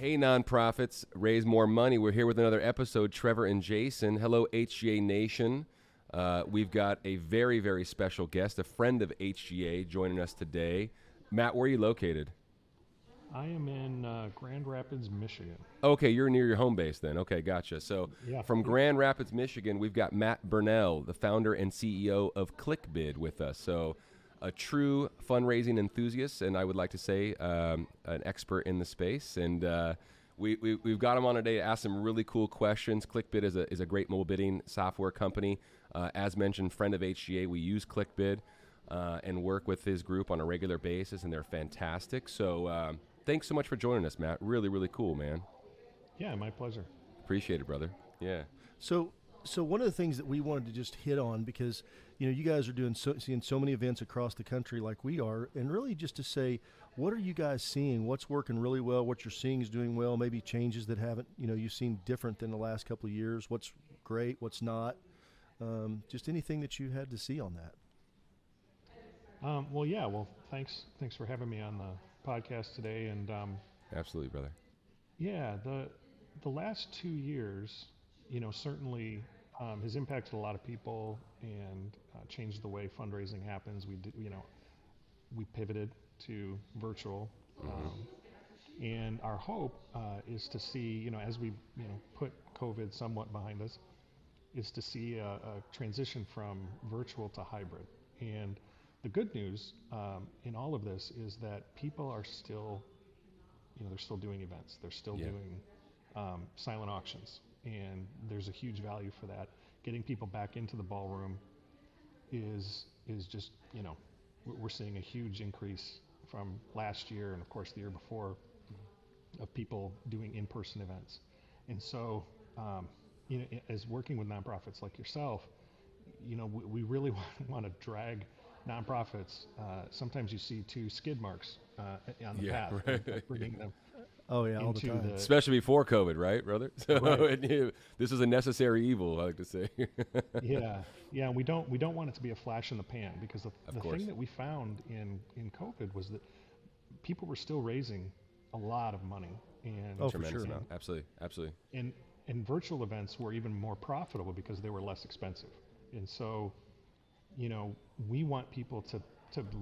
Hey, nonprofits, raise more money. We're here with another episode, Trevor and Jason. Hello, HGA Nation. We've got a very, very special guest, a friend of HGA, joining us today. Matt, where are you located? I am in Grand Rapids, Michigan. Okay, you're near your home base then. Okay, gotcha. So Yeah. from Grand Rapids, Michigan, we've got Matt Burnell, the founder and CEO of ClickBid with us. So a true fundraising enthusiast, and I would like to say an expert in the space. And we've got him on today to ask some really cool questions. ClickBid is a great mobile bidding software company. As mentioned, friend of HGA, we use ClickBid and work with his group on a regular basis, and they're fantastic. So thanks so much for joining us, Matt. Really, really cool, man. Yeah, my pleasure. Appreciate it, brother. Yeah. So one of the things that we wanted to just hit on, because you guys are seeing so many events across the country like we are, and really just to say, what are you guys seeing? What's working really well? What you're seeing is doing well? Maybe changes that haven't you've seen different than the last couple of years. What's great? What's not? Just anything that you had to see on that. Well, thanks for having me on the podcast today. And Absolutely, brother. yeah, the last 2 years, certainly has impacted a lot of people and changed the way fundraising happens. We pivoted to virtual, and our hope is to see, as we put COVID somewhat behind us, is to see a transition from virtual to hybrid. And the good news in all of this is that people are still, they're still doing events. They're still doing silent auctions. And there's a huge value for that. Getting people back into the ballroom is just, we're seeing a huge increase from last year and of course the year before of people doing in-person events. And so, as working with nonprofits like yourself, we really want to drag nonprofits. Sometimes you see two skid marks on the path, right. bringing them. Oh yeah, all the time. Especially before COVID, right, brother? So Right. this is a necessary evil, I like to say. Yeah. And we don't want it to be a flash in the pan, because the course. thing that we found in COVID was that people were still raising a lot of money, and Oh, for Tremendous sure. amount. Absolutely. and virtual events were even more profitable because they were less expensive. And so, we want people to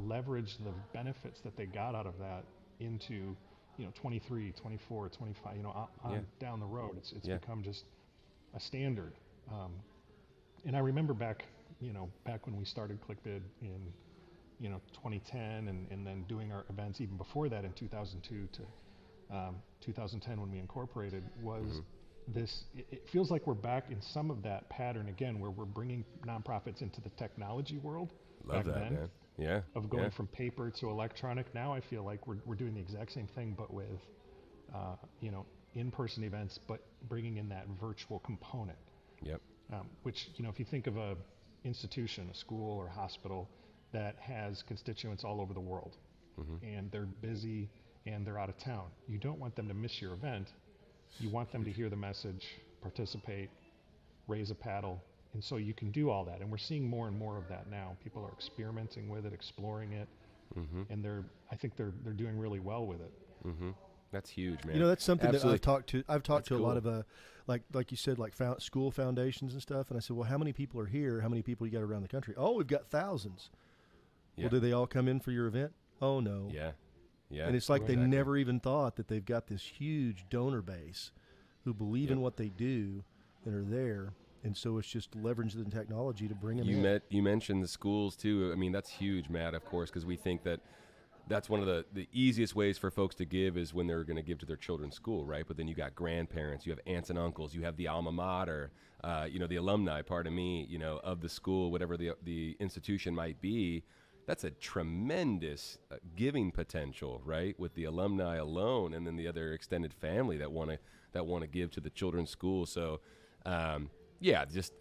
leverage the benefits that they got out of that into 23, 24, 25, down the road. It's become just a standard. And I remember back when we started ClickBid in 2010, and then doing our events even before that in 2002 to 2010 when we incorporated, was this. It feels like we're back in some of that pattern again, where we're bringing nonprofits into the technology world. Love back that, then, man. Yeah. of going from paper to electronic. Now I feel like we're doing the exact same thing, but with in-person events, but bringing in that virtual component. Yep. Which if you think of a institution, a school or hospital that has constituents all over the world, and they're busy and they're out of town, you don't want them to miss your event. You want them to hear the message, participate, raise a paddle. And so you can do all that, and we're seeing more and more of that now. People are experimenting with it, exploring it, and I think they're doing really well with it. That's huge, man. That's something Absolutely. that I've talked to cool. a lot of like you said, like school foundations and stuff. And I said, well, how many people are here? How many people you got around the country? Oh, we've got thousands. Yeah. Well, do they all come in for your event? Oh no. Yeah. And it's like they Exactly. never even thought that they've got this huge donor base who believe in what they do and are there. And so it's just leveraging the technology to bring them in. You mentioned the schools too. I mean, that's huge, Matt, of course, because we think that that's one of the easiest ways for folks to give is when they're going to give to their children's school, right? But then you got grandparents, you have aunts and uncles, you have the alma mater, the alumni, pardon me, of the school, whatever the institution might be. That's a tremendous giving potential, right? With the alumni alone, and then the other extended family that want to give to the children's school. So, just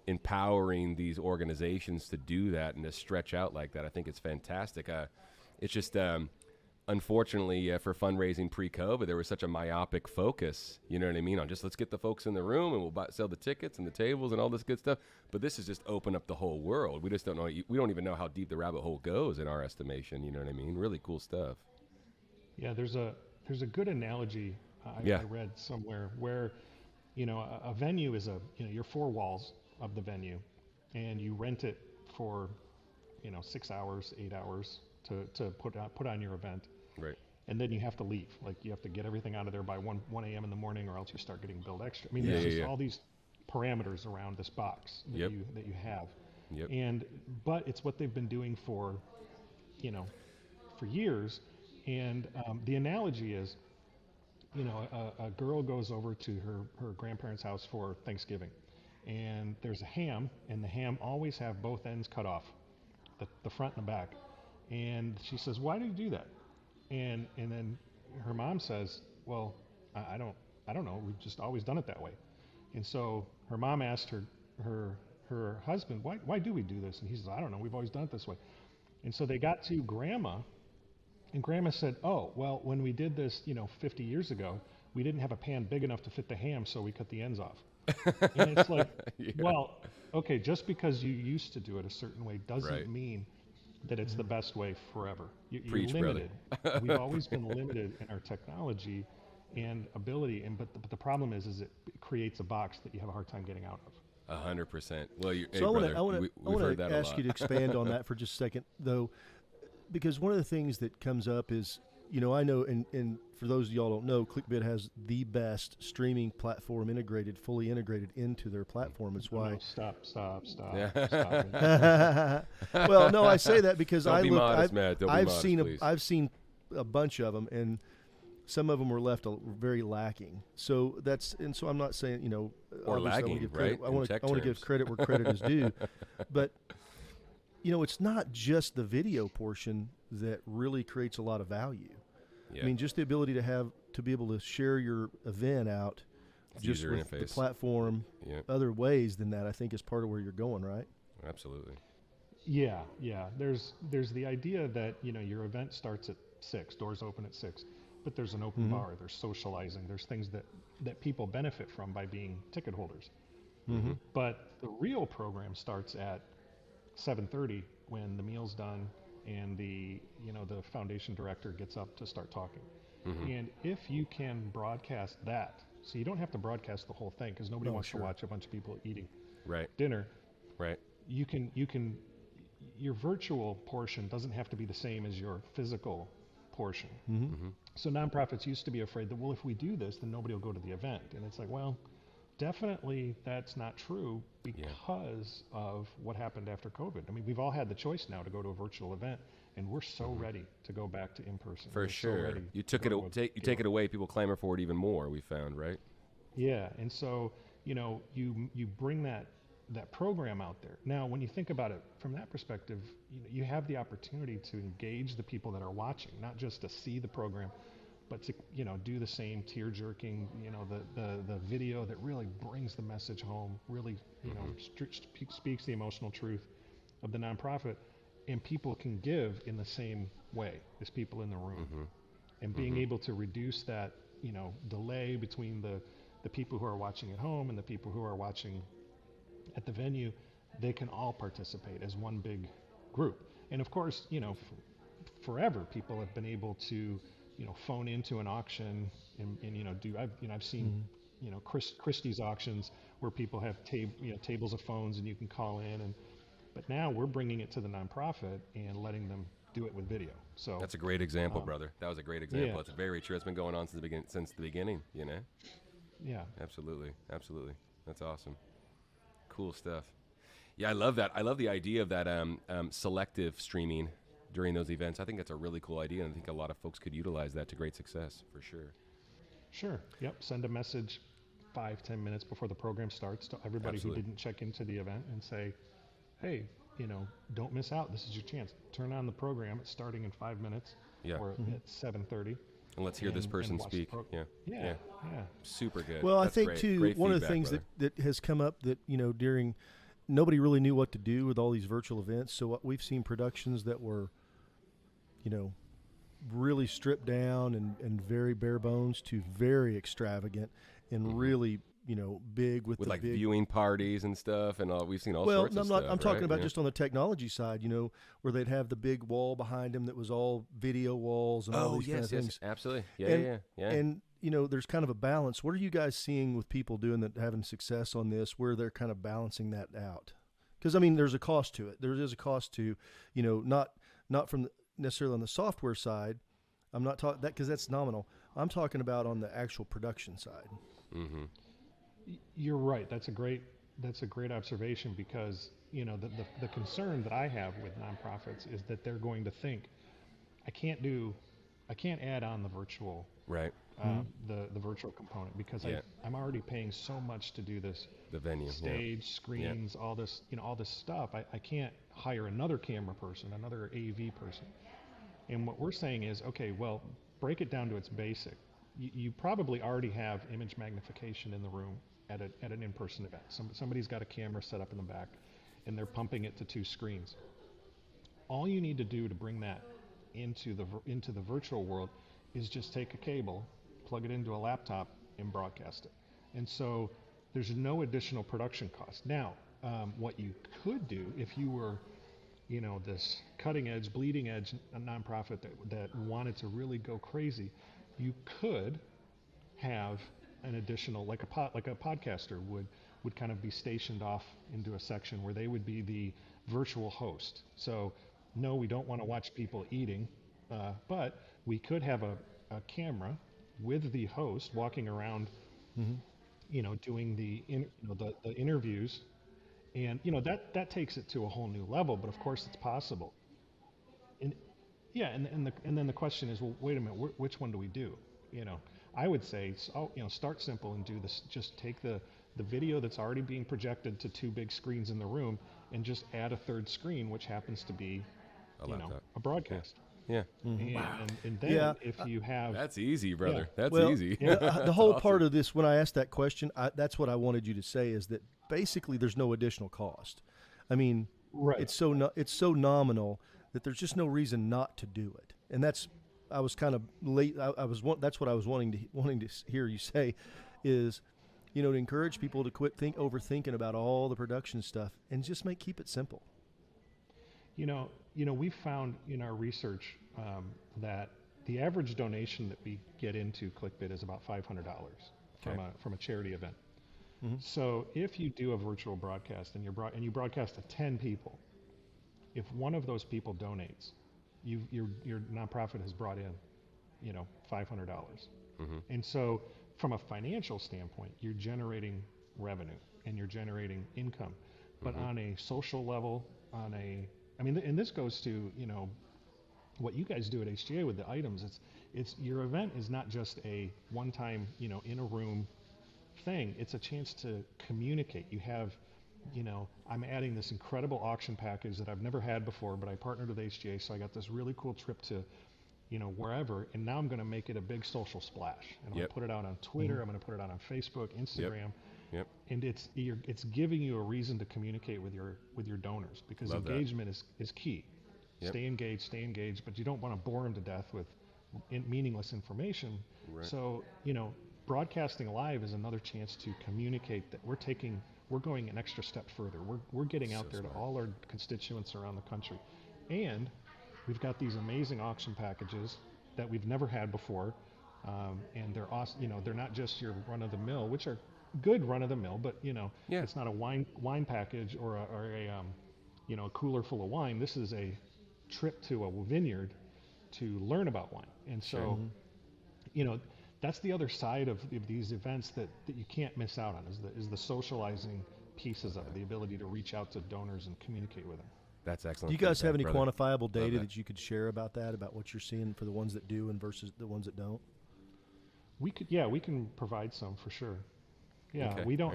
empowering these organizations to do that and to stretch out like that, I think it's fantastic. It's just unfortunately for fundraising pre-COVID, there was such a myopic focus, you know what I mean, on just let's get the folks in the room and we'll sell the tickets and the tables and all this good stuff. But this has just opened up the whole world. We just don't know. We don't even know how deep the rabbit hole goes in our estimation. You know what I mean? Really cool stuff. Yeah, there's a good analogy I read somewhere where, a venue is you're 4 walls of the venue, and you rent it for, 6 hours, 8 hours to put on your event. Right. And then you have to leave. Like, you have to get everything out of there by 1 a.m. in the morning, or else you start getting billed extra. I mean, there's just all these parameters around this box that you have. Yep. But it's what they've been doing for years. And the analogy is, a girl goes over to her grandparents' house for Thanksgiving, and there's a ham, and the ham always have both ends cut off, the front and the back. And she says, "Why do you do that?" And then her mom says, "Well, I don't know. We've just always done it that way." And so her mom asked her husband, "Why do we do this?" And he says, "I don't know. We've always done it this way." And so they got to Grandma, and Grandma said, "Oh, well, when we did this, 50 years ago, we didn't have a pan big enough to fit the ham, so we cut the ends off." And it's like, well, okay, just because you used to do it a certain way doesn't mean that it's the best way forever. You're Preach, limited. We've always been limited in our technology and ability, but the problem is it creates a box that you have a hard time getting out of. 100%. Well, so hey, I want to ask you to expand on that for just a second, though, because one of the things that comes up is, I know, and for those of y'all who don't know, ClickBid has the best streaming platform fully integrated into their platform. It's why. No, stop. Well, no, I say that because I've seen a bunch of them, and some of them were left very lacking. So so I'm not saying, or lagging, right? I want to give credit where credit is due, but it's not just the video portion that really creates a lot of value. Yeah. I mean, just the ability to be able to share your event out, just user with interface. The platform, other ways than that, I think is part of where you're going, right? Absolutely. Yeah. There's the idea that your event starts at 6, doors open at 6, but there's an open bar, there's socializing, there's things that people benefit from by being ticket holders. Mm-hmm. But the real program starts at 7:30 when the meal's done and the foundation director gets up to start talking. Mm-hmm. And if you can broadcast that, so you don't have to broadcast the whole thing because nobody wants to watch a bunch of people eating dinner. Right. You can your virtual portion doesn't have to be the same as your physical portion. Mm-hmm. Mm-hmm. So nonprofits used to be afraid that, well, if we do this, then nobody will go to the event. And it's like, well, definitely that's not true because of what happened after COVID. I mean, we've all had the choice now to go to a virtual event, and we're so ready to go back to in-person. For sure. So you take it away, people clamor for it even more, we found, right? Yeah, and so, you bring that program out there. Now, when you think about it from that perspective, you have the opportunity to engage the people that are watching, not just to see the program, but to do the same tear-jerking, the video that really brings the message home, really speaks the emotional truth of the nonprofit, and people can give in the same way as people in the room, and being able to reduce that delay between the people who are watching at home and the people who are watching at the venue. They can all participate as one big group, and of course, forever people have been able to phone into an auction and I've seen Christie's auctions where people have tables of phones and you can call in, but now we're bringing it to the nonprofit and letting them do it with video. So that's a great example, brother. That was a great example. Yeah. It's very true. It's been going on since the beginning. Yeah. Absolutely. That's awesome. Cool stuff. Yeah, I love that. I love the idea of that selective streaming during those events. I think that's a really cool idea, and I think a lot of folks could utilize that to great success, for sure. Sure. Yep. Send a message 5-10 minutes before the program starts to everybody who didn't check into the event and say, hey, don't miss out. This is your chance. Turn on the program. It's starting in 5 minutes. Yeah. Or at 7:30. And let's hear this person speak. Yeah. Super good. Well, That's I think great. too, Great one of the feedback, things brother. that has come up that during, nobody really knew what to do with all these virtual events. So we've seen productions that were, really stripped down and very bare bones to very extravagant and really big with the like big viewing parties and stuff, and we've seen all well, sorts of stuff. stuff. I'm talking right? about just on the technology side, where they'd have the big wall behind them that was all video walls and all these kind of things. Absolutely. Yeah. And there's kind of a balance. What are you guys seeing with people doing that, having success on this, where they're kind of balancing that out? Because there's a cost to it. There is a cost to, not from necessarily on the software side. I'm not talking that because that's nominal. I'm talking about on the actual production side. Mm-hmm. You're right. That's a great observation, because the concern that I have with nonprofits is that they're going to think, I can't add on the virtual, Right. the virtual component, because Yeah. I'm already paying so much to do this, The venue. stage, screens, all this stuff. I can't hire another camera person, another AV person. And what we're saying is, okay, well, break it down to its basic. You probably already have image magnification in the room at an in-person event. Somebody's got a camera set up in the back, and they're pumping it to 2 screens. All you need to do to bring that into the virtual world is just take a cable, plug it into a laptop, and broadcast it. And so there's no additional production cost. Now, what you could do if you were, this cutting edge, bleeding edge nonprofit that wanted to really go crazy, you could have an additional, like a podcaster would kind of be stationed off into a section where they would be the virtual host. So no, we don't want to watch people eating, but we could have a camera with the host walking around, doing the interviews, and that takes it to a whole new level. But of course, it's possible. And yeah, and then the question is, well, wait a minute, which one do we do? I would say, start simple and do this. Just take the video that's already being projected to 2 big screens in the room, and just add a 3rd screen, which happens to be, a broadcast. Yeah. And then if you have... That's easy, brother. That's well, easy. The whole part of this, when I asked that question, that's what I wanted you to say, is that basically there's no additional cost. Right. It's so nominal that there's just no reason not to do it. And that's, I was kind of late. That's what I was wanting to hear you say, is, to encourage people to quit overthinking about all the production stuff and just keep it simple. We found in our research that the average donation that we get into ClickBid is about $500 from a charity event. Mm-hmm. So if you do a virtual broadcast and you broadcast to 10 people, if one of those people donates, your nonprofit has brought in, $500. Mm-hmm. And so from a financial standpoint, you're generating revenue and you're generating income. But on a social level, and this goes to, what you guys do at HGA with the items. It's your event is not just a one-time, in a room thing. It's a chance to communicate. You have, I'm adding this incredible auction package that I've never had before, but I partnered with HGA, so I got this really cool trip to, wherever, and now I'm going to make it a big social splash, and I'm going to put it out on Twitter. Mm-hmm. I'm going to put it out on Facebook, Instagram. Yep. And it's giving you a reason to communicate with your donors, because engagement is key. Yep. Stay engaged, but you don't want to bore them to death with meaningless information. Right. So, broadcasting live is another chance to communicate that we're going an extra step further. We're getting out there to all our constituents around the country. And we've got these amazing auction packages that we've never had before. And they're awesome. They're not just your run of the mill, which are good run of the mill, but it's not a wine package or a cooler full of wine. This is a trip to a vineyard to learn about wine. And so, that's the other side of these events that you can't miss out on, is the socializing pieces of it, the ability to reach out to donors and communicate with them. That's excellent. Do you guys have any quantifiable data that you could share about that, about what you're seeing for the ones that do and versus the ones that don't? We can provide some for sure. Yeah, okay. We don't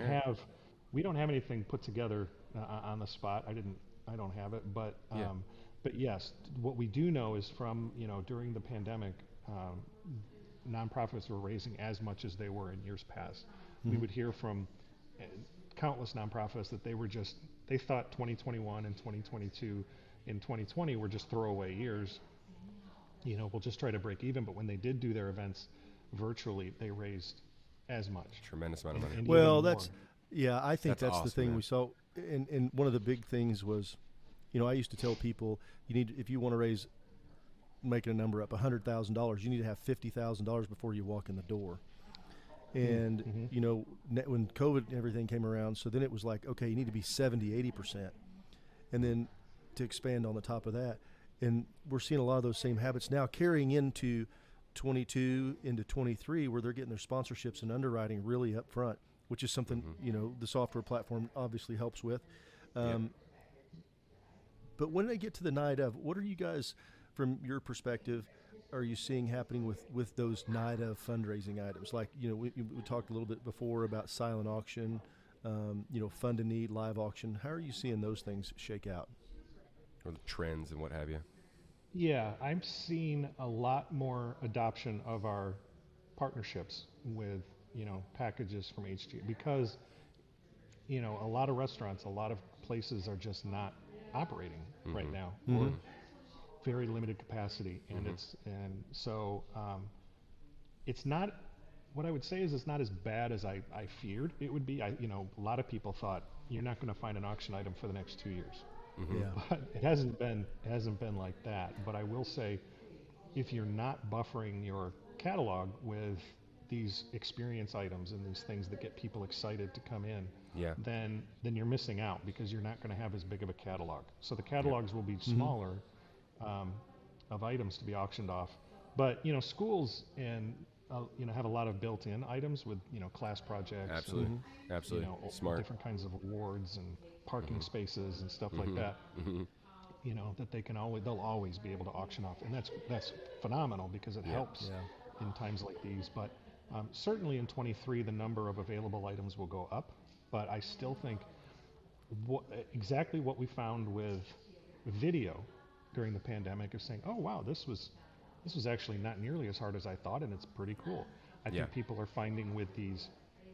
have anything put together on the spot. I don't have it, but yes, what we do know is from during the pandemic, nonprofits were raising as much as they were in years past. Mm-hmm. We would hear from countless nonprofits that they thought 2021 and 2022 and 2020 were just throwaway years. We'll just try to break even. But when they did do their events virtually, they raised as much. Tremendous amount of money. And well, I think that's awesome, the thing, man. we saw. And one of the big things was, I used to tell people, if you want to raise, making a number up, $100,000, you need to have $50,000 before you walk in the door. And, Mm-hmm. when COVID and everything came around, so then it was like, okay, you need to be 70, 80%. And then to expand on the top of that. And we're seeing a lot of those same habits now carrying into 22, into 23, where they're getting their sponsorships and underwriting really up front, which is something, the software platform obviously helps with. But when they get to the night of, what are you guys, from your perspective, are you seeing happening with those night of fundraising items? Like, we talked a little bit before about silent auction, fund a need, live auction. How are you seeing those things shake out? Or the trends and what have you. Yeah, I'm seeing a lot more adoption of our partnerships with, packages from HG because, a lot of restaurants, a lot of places are just not operating right now, or very limited capacity, and it's not. What I would say is it's not as bad as I feared it would be. A lot of people thought you're not going to find an auction item for the next 2 years. Yeah. But it hasn't been like that. But I will say, if you're not buffering your catalog with these experience items and these things that get people excited to come in, then you're missing out because you're not going to have as big of a catalog. So the catalogs will be smaller of items to be auctioned off. But schools and have a lot of built-in items with class projects. Absolutely. And, Absolutely. Smart. different kinds of awards and parking spaces and stuff like that. That they'll always be able to auction off, and that's phenomenal because it helps in times like these. But certainly in 23, the number of available items will go up. But I still think exactly what we found with video during the pandemic of saying, oh wow, this was actually not nearly as hard as I thought, and it's pretty cool. I think people are finding with these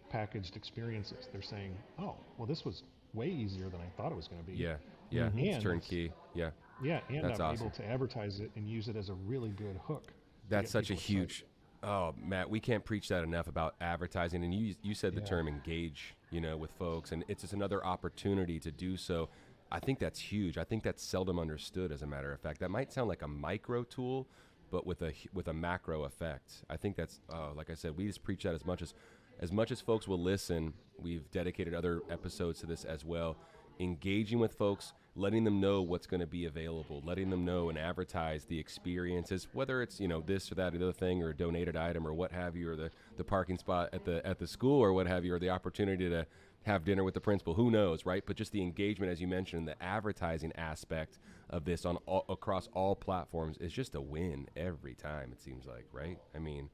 packaged experiences, they're saying, oh, well, this was way easier than I thought it was going to be. Yeah. It's turnkey. Yeah, and that's I'm awesome. Able to advertise it and use it as a really good hook. That's such a huge. Oh, Matt, we can't preach that enough about advertising. And you said the term engage, with folks, and it's just another opportunity to do so. I think that's huge. I think that's seldom understood, as a matter of fact. That might sound like a micro tool, but with a macro effect. I think that's, like I said, we just preach that as much as folks will listen. We've dedicated other episodes to this as well. Engaging with folks, letting them know what's going to be available, letting them know and advertise the experiences, whether it's this or that other thing, or a donated item or what have you, or the parking spot at the school or what have you, or the opportunity to have dinner with the principal. Who knows, right? But just the engagement, as you mentioned, the advertising aspect of this across all platforms is just a win every time. It seems like, right? I mean,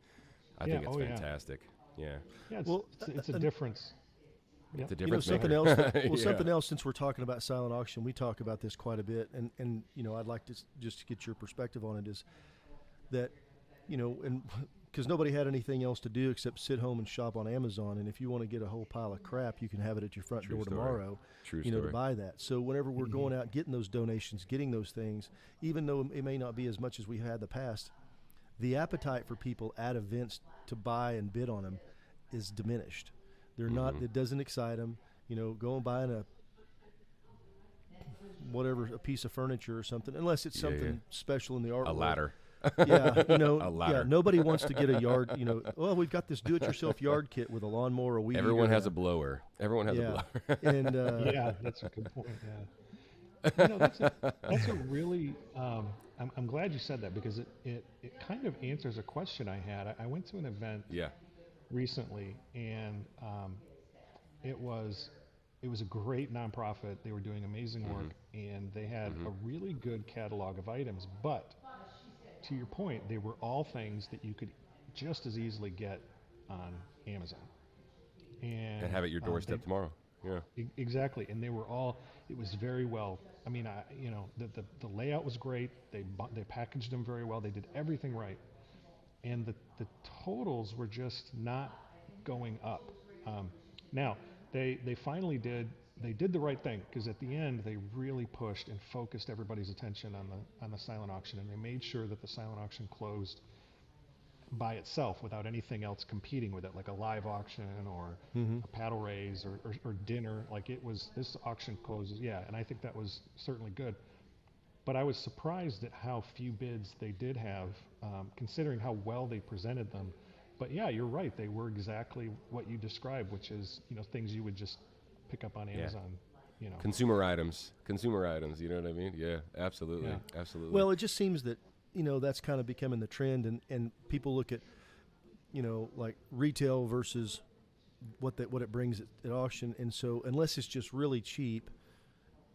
I think it's fantastic. Yeah. It's a difference. It's a difference something maker. else. Something else. Since we're talking about silent auction, we talk about this quite a bit, and I'd like to just get your perspective on it. Is that and because nobody had anything else to do except sit home and shop on Amazon, and if you want to get a whole pile of crap, you can have it at your front door tomorrow. True story. To buy that. So whenever we're going out getting those donations, getting those things, even though it may not be as much as we had in the past, the appetite for people at events to buy and bid on them is diminished. They're not. It doesn't excite them. Go and buy a piece of furniture or something, unless it's something special in the art. A ladder. A ladder. Yeah, nobody wants to get a yard. Well, we've got this do-it-yourself yard kit with a lawnmower, a weed eater. Everyone has a blower. Everyone has a blower. And that's a good point. Yeah. That's a really. I'm glad you said that because it kind of answers a question I had. I went to an event. Recently, and it was a great nonprofit. They were doing amazing work, and they had a really good catalog of items. But to your point, they were all things that you could just as easily get on Amazon and have at your doorstep tomorrow. Yeah, exactly. And they were all. It was very well. I mean, the layout was great. They packaged them very well. They did everything right. And the totals were just not going up. Now, they finally did the right thing, because at the end they really pushed and focused everybody's attention on the silent auction, and they made sure that the silent auction closed by itself without anything else competing with it, like a live auction or a paddle raise or dinner. Like this auction closes, and I think that was certainly good. But I was surprised at how few bids they did have, considering how well they presented them. But yeah, you're right. They were exactly what you described, which is, things you would just pick up on Amazon, Consumer items, you know what I mean? Yeah, absolutely. Yeah. Absolutely. Well, it just seems that, that's kind of becoming the trend, and people look at, like retail versus what it brings at auction. And so unless it's just really cheap,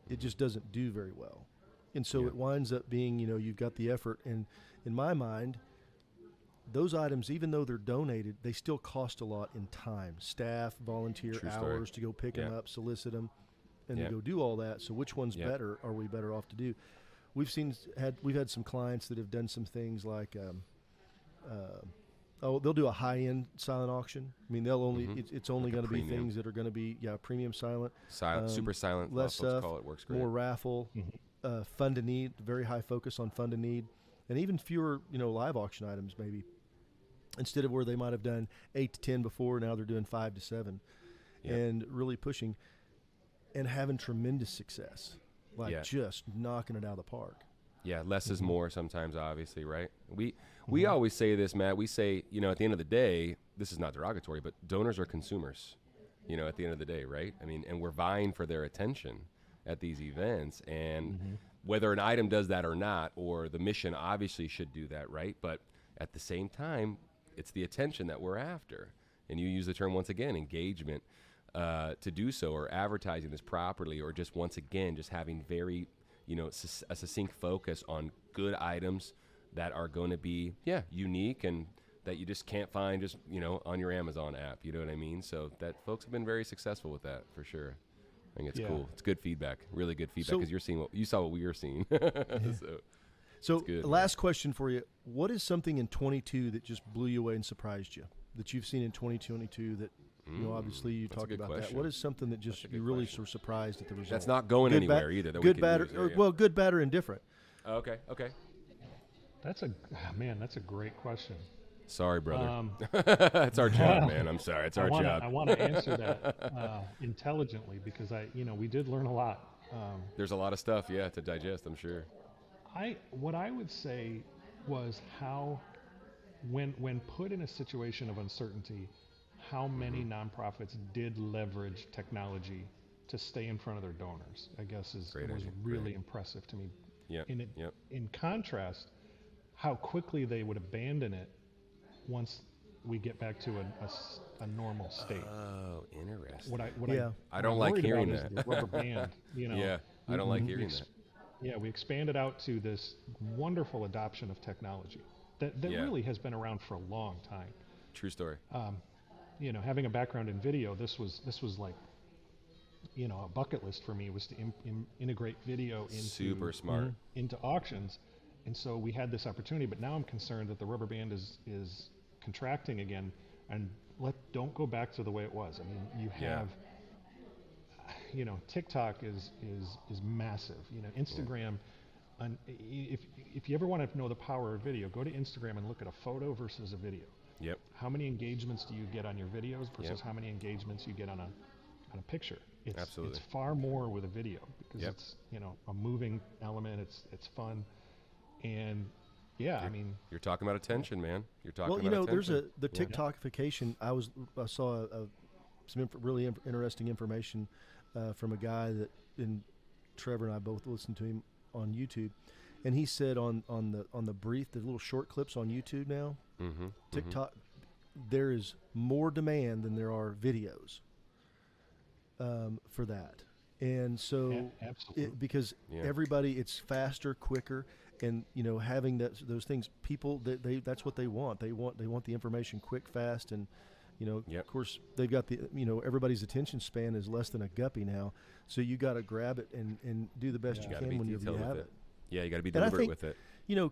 it just doesn't do very well. And so it winds up being, you've got the effort. And in my mind, those items, even though they're donated, they still cost a lot in time, staff, volunteer True story. hours to go pick them up, solicit them, and Yeah. to go do all that. So which one's better? Are we better off to do? We've had some clients that have done some things like, they'll do a high-end silent auction. I mean, they'll only it's only Like a going to be premium. things that are going to be premium silent, Super silent, less folks stuff, call it, works great. more raffle, fund to need, very high focus on fund to need, and even fewer live auction items maybe. Instead of where they might have done 8 to 10 before, now they're doing 5 to 7, and really pushing and having tremendous success, just knocking it out of the park. Yeah, less is more sometimes, obviously, right? We always say this, Matt. We say, at the end of the day, this is not derogatory, but donors are consumers, at the end of the day, right? I mean, and we're vying for their attention at these events, and whether an item does that or not, or the mission obviously should do that, right? But at the same time, it's the attention that we're after. And you use the term, once again, engagement, to do so, or advertising this properly, or just, once again, just having very, a succinct focus on good items that are going to be, unique, and that you just can't find just, on your Amazon app. You know what I mean? So that folks have been very successful with that, for sure. I think it's cool. It's good feedback, really good feedback, because you're seeing you saw what we were seeing. So good, last question for you. What is something in 22 that just blew you away and surprised you, that you've seen in 2022 that, obviously you talked about question. that. What is something that just you really were surprised at the result? That's not going Good, anywhere either. That good, we bad, can use, well, good, bad, or indifferent. Okay. That's a great question. Sorry, brother. It's our job, man. I'm sorry. It's our job. I want to answer that intelligently, because we did learn a lot. There's a lot of stuff, to digest, I'm sure. What I would say was how, when put in a situation of uncertainty, how many nonprofits did leverage technology to stay in front of their donors, I guess was really impressive to me. In contrast, how quickly they would abandon it once we get back to a normal state. Oh, interesting. I don't like hearing that. The rubber band, I don't like hearing that. Yeah, we expanded out to this wonderful adoption of technology that really has been around for a long time. True story. Having a background in video, this was like, a bucket list for me was to integrate video into super smart into auctions, and so we had this opportunity. But now I'm concerned that the rubber band is contracting again, and don't go back to the way it was. I mean, you have. TikTok is massive. Instagram, if you ever want to know the power of video, go to Instagram and look at a photo versus a video. Yep. How many engagements do you get on your videos versus how many engagements you get on a picture? Absolutely. It's far more with a video, because it's a moving element. It's fun, and I mean, you're talking about attention, man. You're talking about attention. There's the TikTokification. I saw some really interesting information from a guy that Trevor and I both listened to him on YouTube, and he said on the brief, the little short clips on YouTube now, TikTok, there is more demand than there are videos for that, and so because everybody, it's faster, quicker, and having those things, people that's what they want. They want the information quick, fast, and of course, they've got the, everybody's attention span is less than a guppy now. So you got to grab it and do the best you can when you have it. Yeah, you got to be deliberate with it.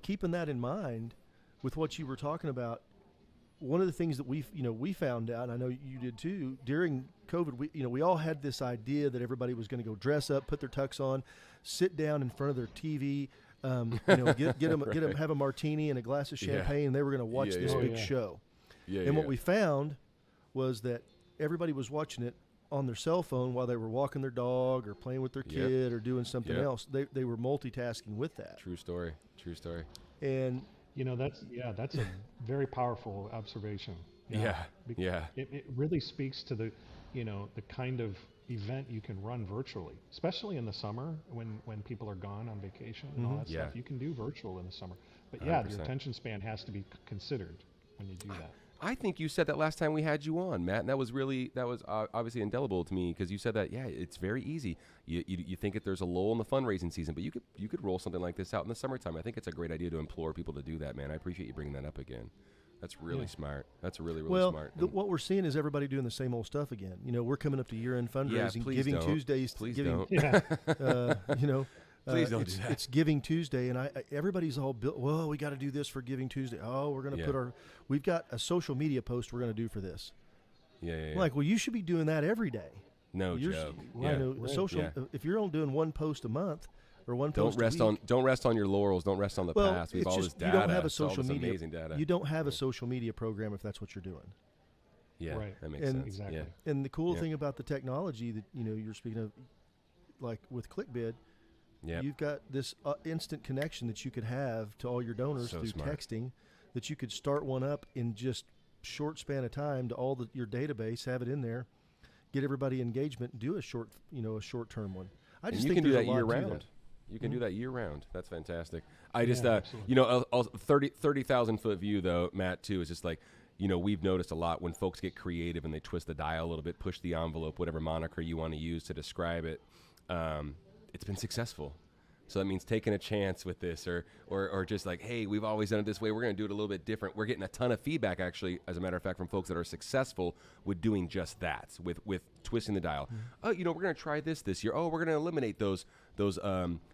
Keeping that in mind with what you were talking about, one of the things that we found out, and I know you did too, during COVID, we all had this idea that everybody was going to go dress up, put their tux on, sit down in front of their TV, get them have a martini and a glass of champagne, and they were going to watch this big show. What we found was that everybody was watching it on their cell phone while they were walking their dog or playing with their kid or doing something else. They were multitasking with that. True story. And that's a very powerful observation. Yeah. Be- Yeah. It really speaks to the, the kind of event you can run virtually, especially in the summer when people are gone on vacation and all that Yeah. stuff. You can do virtual in the summer, but yeah, your 100%. attention span has to be considered when you do that. I think you said that last time we had you on, Matt, and that was obviously indelible to me because you said that, yeah, it's very easy. You think that there's a lull in the fundraising season, but you could roll something like this out in the summertime. I think it's a great idea to implore people to do that, man. I appreciate you bringing that up again. That's really smart. That's really smart. What we're seeing is everybody doing the same old stuff again. We're coming up to year-end fundraising, please Giving don't. Tuesdays. Please giving, don't. Yeah. Please don't do that. It's Giving Tuesday, and everybody's all built. Well, we got to do this for Giving Tuesday. Oh, we're going to we've got a social media post we're going to do for this. Yeah. I'm like, well, you should be doing that every day. No joke. Right, Yeah. Social. Yeah. If you're only doing one post a month or one Don't post rest a week, don't rest on your laurels. Don't rest on the past. We've it's all just this data. you don't have a It's all social this media. amazing data. You don't have a social media program if that's what you're doing. Yeah, Right. that makes And- sense. Exactly. Yeah. And the cool thing about the technology that you're speaking of, like with ClickBid, Yep. you've got this instant connection that you could have to all your donors So through smart. texting, that you could start one up in just short span of time to all your database, have it in there, get everybody engagement, and do a short-term one. I And just you think can do there's that a lot year to round. that. You can do that year round. That's fantastic. I just, absolutely. 30,000 foot view though, Matt, too, is just like, we've noticed a lot when folks get creative and they twist the dial a little bit, push the envelope, whatever moniker you want to use to describe it. It's been successful. So that means taking a chance with this or just like, hey, we've always done it this way. We're going to do it a little bit different. We're getting a ton of feedback, actually, as a matter of fact, from folks that are successful with doing just that, with twisting the dial. Oh, we're going to try this year. Oh, we're going to eliminate those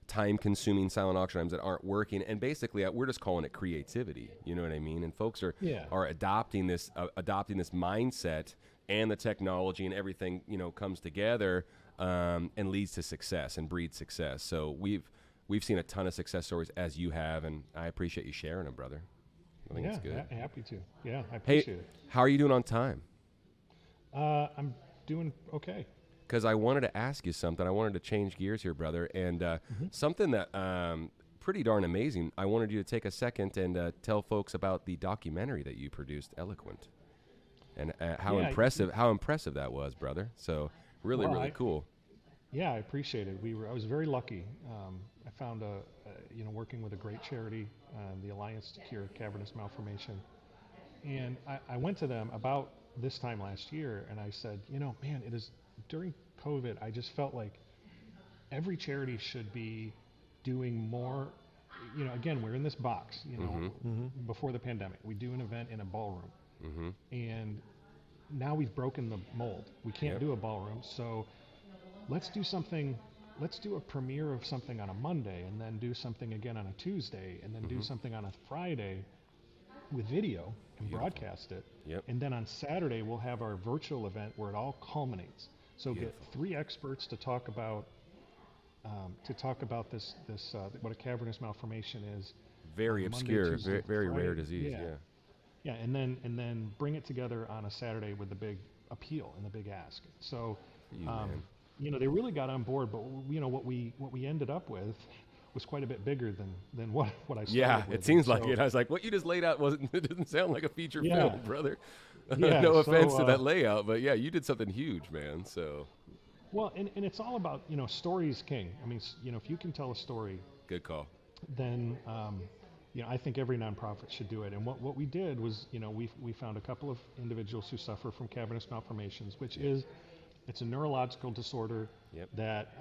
time-consuming silent auction items that aren't working. And basically, we're just calling it creativity. You know what I mean? And folks are adopting this mindset, and the technology and everything, comes together and leads to success and breeds success. So we've seen a ton of success stories, as you have, and I appreciate you sharing them, brother. I think it's good. Happy to. Yeah, I Hey, appreciate it. how are you doing on time? I'm doing okay. Because I wanted to ask you something. I wanted to change gears here, brother, and something that pretty darn amazing. I wanted you to take a second and tell folks about the documentary that you produced, Eloquent, and how impressive that was, brother. So really cool. Yeah, I appreciate it. I was very lucky. I found working with a great charity, the Alliance to Cure Cavernous Malformation, and I went to them about this time last year, and I said, man, it is during COVID. I just felt like every charity should be doing more. Again, we're in this box. Before the pandemic, we do an event in a ballroom, and now we've broken the mold. We can't do a ballroom, so let's do something. Let's do a premiere of something on a Monday, and then do something again on a Tuesday, and then do something on a Friday with video and broadcast it. Yep. And then on Saturday, we'll have our virtual event where it all culminates. So get 3 experts to talk about this what a cavernous malformation is. Very Monday, obscure, Tuesday, very Friday. rare disease. Yeah, and then bring it together on a Saturday with the big appeal and the big ask. So, they really got on board. But what we ended up with was quite a bit bigger than what I started Yeah, with. it seems And like it. I was like, what you just laid out it didn't sound like a feature Yeah. film, brother. Yeah, no offense so, to that layout, but yeah, you did something huge, man. So Well, and it's all about, story is king. I mean, if you can tell a story, good call. then, I think every nonprofit should do it. And what we did was, we found a couple of individuals who suffer from cavernous malformations, which it's a neurological disorder that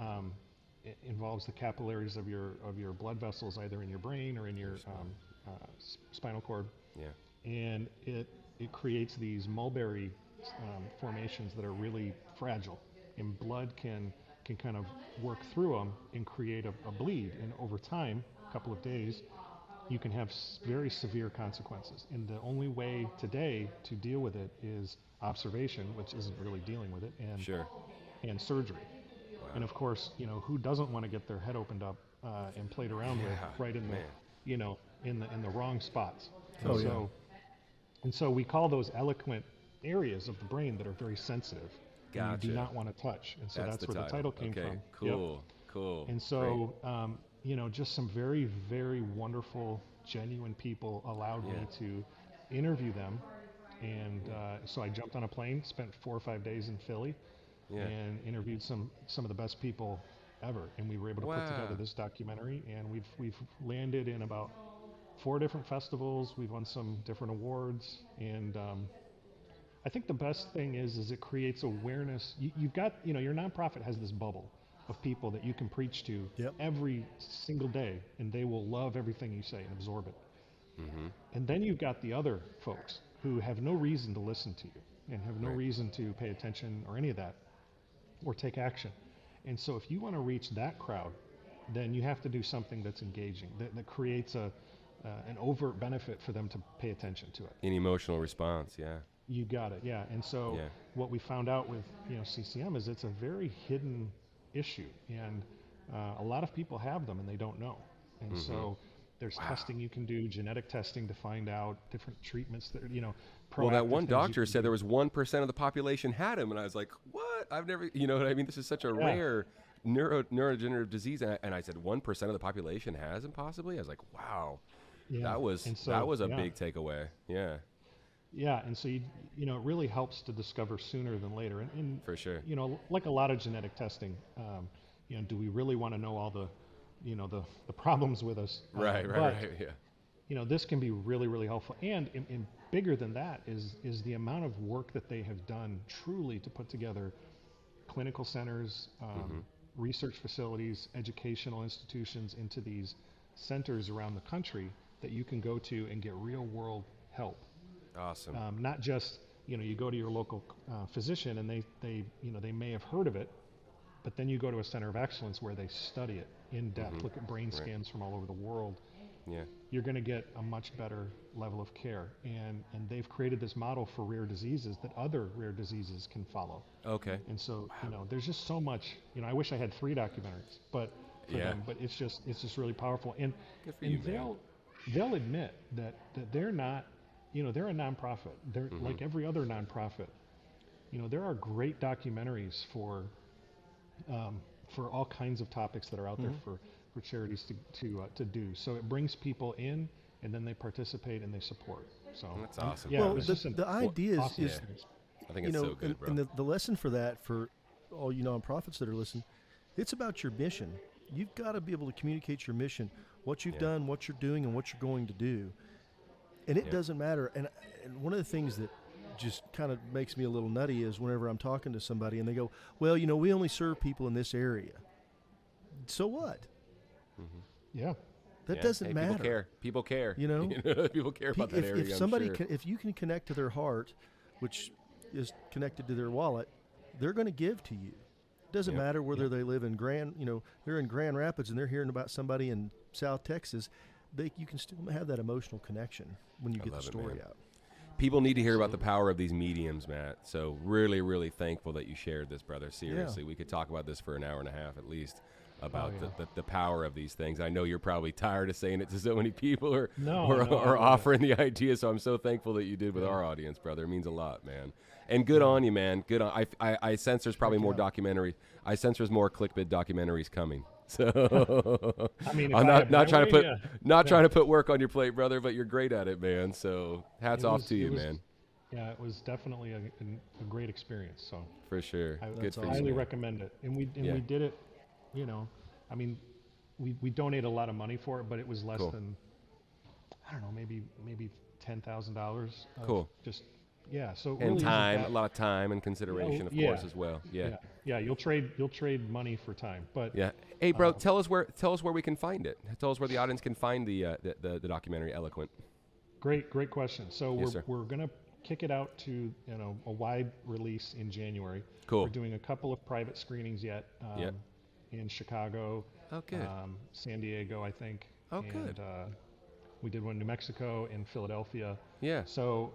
involves the capillaries of your blood vessels, either in your brain or in your spinal cord. Yeah. And it creates these mulberry formations that are really fragile, and blood can kind of work through them and create a bleed. And over time, a couple of days, you can have very severe consequences. And the only way today to deal with it is observation, which isn't really dealing with it, and surgery. Wow. And of course, who doesn't want to get their head opened up and played around with right in the in the wrong spots. And so we call those eloquent areas of the brain that are very sensitive. And you do not want to touch. And so that's where the title came from. Cool. And so, just some very, very wonderful, genuine people allowed me to interview them And so I jumped on a plane, spent 4 or 5 days in Philly, Yeah. and interviewed some of the best people ever. And we were able to put together Wow. this documentary, and we've landed in about 4 different festivals. We've won some different awards, and I think the best thing is it creates awareness. You've got, your nonprofit has this bubble of people that you can preach to Yep. every single day, and they will love everything you say and absorb it. Mm-hmm. And then you've got the other folks who have no reason to listen to you and have no Right. reason to pay attention or any of that or take action. And so if you want to reach that crowd, then you have to do something that's engaging, that creates an overt benefit for them to pay attention to it. An emotional response, yeah. You got it, yeah. And so Yeah. what we found out with CCM is it's a very hidden issue, and a lot of people have them and they don't know. And so there's testing you can do, genetic testing to find out different treatments that Well, that proactive one things you doctor can said do. there was 1% of the population had him, and I was like, "What? I've never." You know what I mean? This is such a rare neurodegenerative disease, and I said 1% of the population has him, possibly. I was like, "Wow, Yeah. that was And so, that was a yeah. big takeaway." Yeah, Yeah, and so it really helps to discover sooner than later. And for sure. like a lot of genetic testing, do we really want to know all the, the problems with us? Right, But, right. Yeah, this can be really, really helpful. And bigger than that is the amount of work that they have done truly to put together clinical centers, research facilities, educational institutions into these centers around the country that you can go to and get real world help. awesome. Not just you go to your local physician and they may have heard of it, but then you go to a center of excellence where they study it in depth, look at brain scans from all over the world. Yeah, You're going to get a much better level of care, and they've created this model for rare diseases that other rare diseases can follow. okay. And so there's just so much. I wish I had 3 documentaries, but for Yeah. them, but it's just really powerful. And Good for you, man. they'll admit that they're not, they're a nonprofit. They're like every other nonprofit. There are great documentaries for all kinds of topics that are out there for charities to do. So it brings people in, and then they participate and they support. So That's awesome. Yeah, Well, it was just the idea awesome is experience. I think it's so good, bro. and the lesson for that, for all you nonprofits that are listening, it's about your mission. You've got to be able to communicate your mission, what you've done, what you're doing, and what you're going to do. And it doesn't matter. And one of the things that just kind of makes me a little nutty is whenever I'm talking to somebody and they go, well, we only serve people in this area. So what? Yeah. That Yeah. doesn't Hey, matter. People care. You know? People care about that If, area. if I'm somebody sure. if you can connect to their heart, which is connected to their wallet, they're going to give to you. It doesn't Yep. matter whether they live in they're in Grand Rapids and they're hearing about somebody in South Texas. You can still have that emotional connection when you I get the love it, story man. out. People need to hear about the power of these mediums, Matt. So really, really thankful that you shared this, brother. Seriously, we could talk about this for an hour and a half at least about the power of these things. I know you're probably tired of saying it to so many people or offering the idea. So I'm so thankful that you did with our audience, brother. It means a lot, man. And good on you, man. Good on. I sense there's probably more documentary. I sense there's more ClickBid documentaries coming. So I mean, if I'm I had not my trying way, to put yeah. trying to put work on your plate, brother, but you're great at it, man. So hats off to you, man. Yeah, it was definitely a great experience. So For sure. I Good for you, highly man. recommend it. And we did it. I mean, we donated a lot of money for it, but it was less Cool. than, I don't know, maybe $10,000. Cool. Just so it And really isn't time, that- a lot of time and consideration, of course, as well. Yeah. Yeah, you'll trade money for time, but Yeah. Hey, bro, tell us where we can find it. Tell us where the audience can find the documentary Eloquent. Great question. So Yes, sir. we're gonna kick it out to a wide release in January. Cool. We're doing a couple of private screenings yet. Yep. In Chicago. Oh, good. San Diego, I think. Oh, and, good. we did one in New Mexico and Philadelphia. Yeah. So,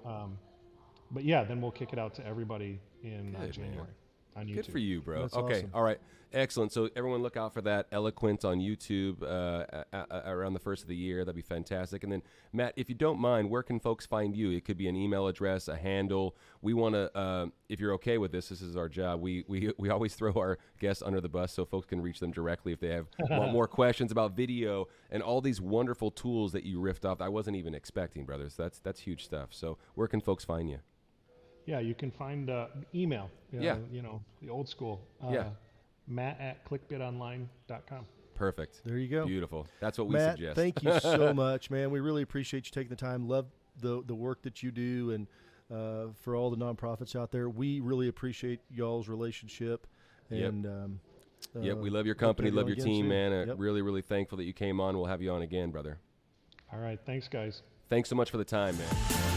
but yeah, then we'll kick it out to everybody in Good, man. January on YouTube. Good for you, bro. That's okay. awesome. All right. Excellent. So everyone look out for that Eloquent on YouTube around the first of the year. That'd be fantastic. And then, Matt, if you don't mind, where can folks find you? It could be an email address, a handle. We want to, if you're okay with this is our job. We always throw our guests under the bus so folks can reach them directly if they have want more questions about video and all these wonderful tools that you riffed off. I wasn't even expecting, brothers. That's huge stuff. So where can folks find you? Yeah, you can find email. Yeah. You know, the old school. Yeah. Matt@clickbidonline.com. Perfect. There you go. Beautiful. That's what we Matt, suggest. thank you so much, man. We really appreciate you taking the time. Love the work that you do, and for all the nonprofits out there, we really appreciate y'all's relationship. Yep. And Yep, we love your hope to company, have you love on your again team, soon. man. Yep. Really, really thankful that you came on. We'll have you on again, brother. All right. Thanks, guys. Thanks so much for the time, man.